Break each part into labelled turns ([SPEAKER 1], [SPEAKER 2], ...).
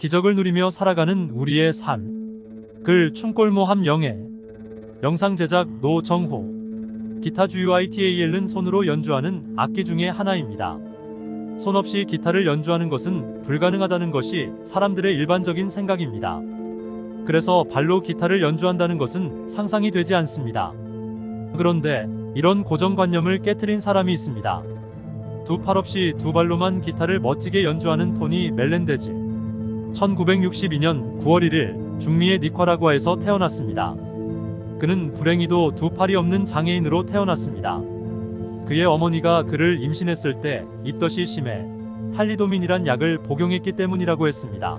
[SPEAKER 1] 기적을 누리며 살아가는 우리의 삶. 글 충골모 함영애. 영상 제작 노정호. 기타 GUITAL은 손으로 연주하는 악기 중의 하나입니다. 손 없이 기타를 연주하는 것은 불가능하다는 것이 사람들의 일반적인 생각입니다. 그래서 발로 기타를 연주한다는 것은 상상이 되지 않습니다. 그런데 이런 고정관념을 깨트린 사람이 있습니다. 두 팔 없이 두 발로만 기타를 멋지게 연주하는 토니 멜렌데즈. 1962년 9월 1일 중미의 니카라과에서 태어났습니다. 그는 불행히도 두 팔이 없는 장애인으로 태어났습니다. 그의 어머니가 그를 임신했을 때 입덧이 심해 탈리도민이란 약을 복용했기 때문이라고 했습니다.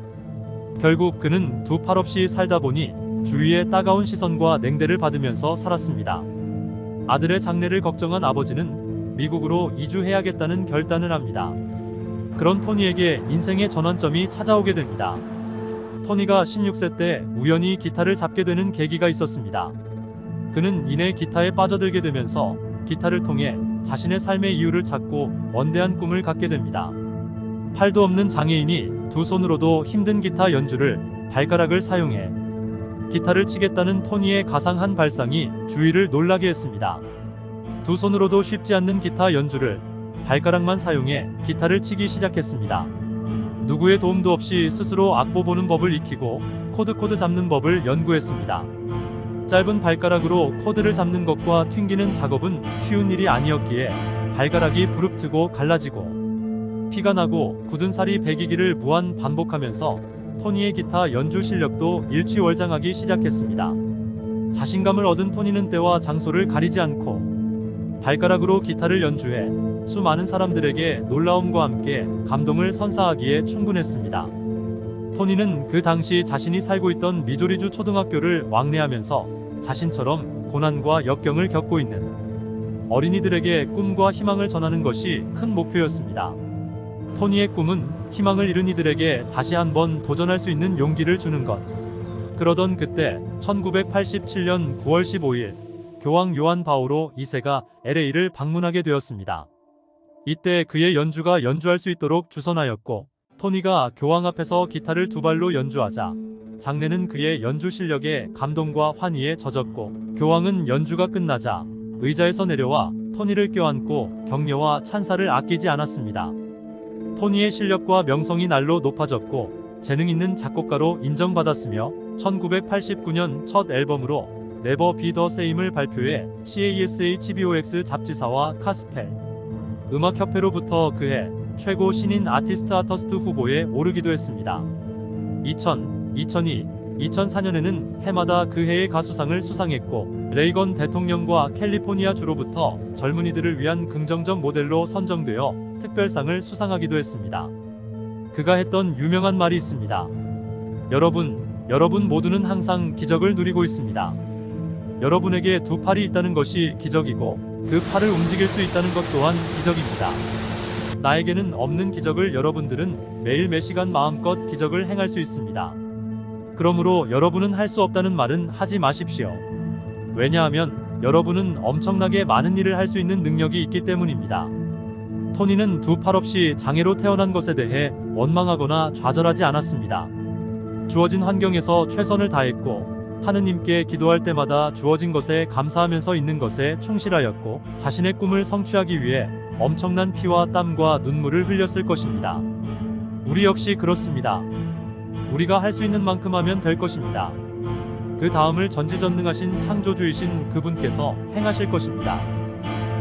[SPEAKER 1] 결국 그는 두 팔 없이 살다 보니 주위의 따가운 시선과 냉대를 받으면서 살았습니다. 아들의 장래를 걱정한 아버지는 미국으로 이주해야겠다는 결단을 합니다. 그런 토니에게 인생의 전환점이 찾아오게 됩니다. 토니가 16세 때 우연히 기타를 잡게 되는 계기가 있었습니다. 그는 이내 기타에 빠져들게 되면서 기타를 통해 자신의 삶의 이유를 찾고 원대한 꿈을 갖게 됩니다. 팔도 없는 장애인이 두 손으로도 힘든 기타 연주를 발가락을 사용해 기타를 치겠다는 토니의 가상한 발상이 주위를 놀라게 했습니다. 두 손으로도 쉽지 않는 기타 연주를 발가락만 사용해 기타를 치기 시작했습니다. 누구의 도움도 없이 스스로 악보 보는 법을 익히고 코드 잡는 법을 연구했습니다. 짧은 발가락으로 코드를 잡는 것과 튕기는 작업은 쉬운 일이 아니었기에 발가락이 부릅뜨고 갈라지고 피가 나고 굳은 살이 배기기를 무한 반복하면서 토니의 기타 연주 실력도 일취월장하기 시작했습니다. 자신감을 얻은 토니는 때와 장소를 가리지 않고 발가락으로 기타를 연주해 수많은 사람들에게 놀라움과 함께 감동을 선사하기에 충분했습니다. 토니는 그 당시 자신이 살고 있던 미조리주 초등학교를 왕래하면서 자신처럼 고난과 역경을 겪고 있는 어린이들에게 꿈과 희망을 전하는 것이 큰 목표였습니다. 토니의 꿈은 희망을 잃은 이들에게 다시 한번 도전할 수 있는 용기를 주는 것. 그러던 그때 1987년 9월 15일 교황 요한 바오로 2세가 LA를 방문하게 되었습니다. 이때 그의 연주가 연주할 수 있도록 주선하였고 토니가 교황 앞에서 기타를 두 발로 연주하자 장내는 그의 연주 실력에 감동과 환희에 젖었고 교황은 연주가 끝나자 의자에서 내려와 토니를 껴안고 격려와 찬사를 아끼지 않았습니다. 토니의 실력과 명성이 날로 높아졌고 재능 있는 작곡가로 인정받았으며 1989년 첫 앨범으로 네버 비 더 세임을 발표해 CASHBOX 잡지사와 카스펠 음악협회로부터 그해 최고 신인 아티스트 아터스트 후보에 오르기도 했습니다. 2000, 2002, 2004년에는 해마다 그 해의 가수상을 수상했고 레이건 대통령과 캘리포니아 주로부터 젊은이들을 위한 긍정적 모델로 선정되어 특별상을 수상하기도 했습니다. 그가 했던 유명한 말이 있습니다. 여러분 모두는 항상 기적을 누리고 있습니다. 여러분에게 두 팔이 있다는 것이 기적이고 그 팔을 움직일 수 있다는 것 또한 기적입니다. 나에게는 없는 기적을 여러분들은 매일 매시간 마음껏 기적을 행할 수 있습니다. 그러므로 여러분은 할 수 없다는 말은 하지 마십시오. 왜냐하면 여러분은 엄청나게 많은 일을 할 수 있는 능력이 있기 때문입니다. 토니는 두 팔 없이 장애로 태어난 것에 대해 원망하거나 좌절하지 않았습니다. 주어진 환경에서 최선을 다했고 하느님께 기도할 때마다 주어진 것에 감사하면서 있는 것에 충실하였고 자신의 꿈을 성취하기 위해 엄청난 피와 땀과 눈물을 흘렸을 것입니다. 우리 역시 그렇습니다. 우리가 할 수 있는 만큼 하면 될 것입니다. 그 다음을 전지전능하신 창조주이신 그분께서 행하실 것입니다.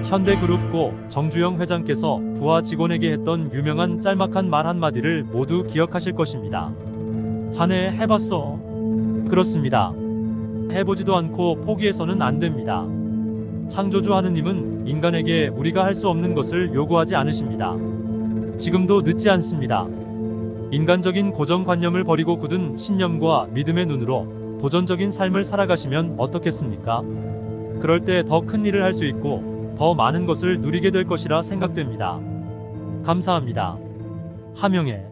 [SPEAKER 1] 현대그룹 정주영 회장께서 부하 직원에게 했던 유명한 짤막한 말 한마디를 모두 기억하실 것입니다. 자네 해봤어. 그렇습니다. 해보지도 않고 포기해서는 안 됩니다. 창조주 하느님은 인간에게 우리가 할 수 없는 것을 요구하지 않으십니다. 지금도 늦지 않습니다. 인간적인 고정관념을 버리고 굳은 신념과 믿음의 눈으로 도전적인 삶을 살아가시면 어떻겠습니까? 그럴 때 더 큰 일을 할 수 있고 더 많은 것을 누리게 될 것이라 생각됩니다. 감사합니다. 함영애.